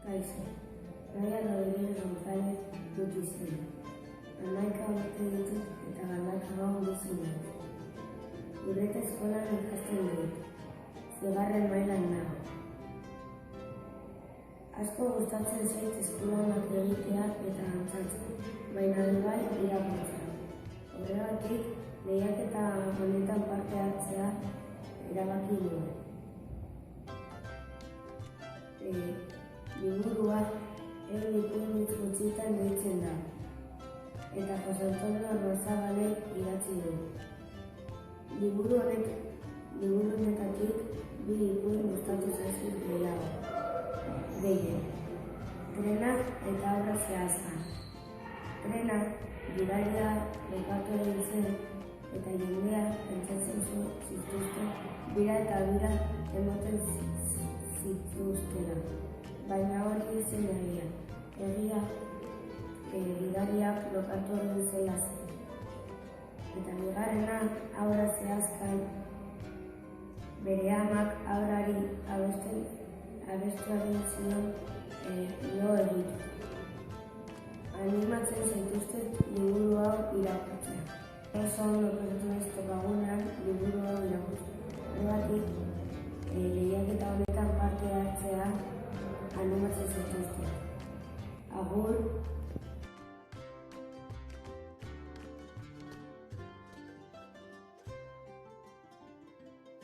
Kaixo, Naia Rodríguez González dut izena. 11 urte ditut eta 11 gau duzu nahi. Urreta eskolan ikasten dut, 6. mailan nago. Asko gustatzen zait eskulanak egitea eta dantzatzen, baina bai irakurtzea. Horregatik, lehiaketa honetan parte hartzea erabaki nuen. Liburua ipuin gutxitan deitzen da, eta Jose Antonio Arnazabalek idatzi du. Liburu honetatik 2 ipuin gustatu zaizkit gehiago. Gehien, Trena eta Obra zehazkan. Trena gidaria lokatu egin zen eta jendea pentsatzen zituzten bira eta bira ematen zituztela. Baina hori zen egia. Egia gidariak lokatu egin zela zen. Eta bigarrena Obra zehazkan bere amak Obrari abestu egin zion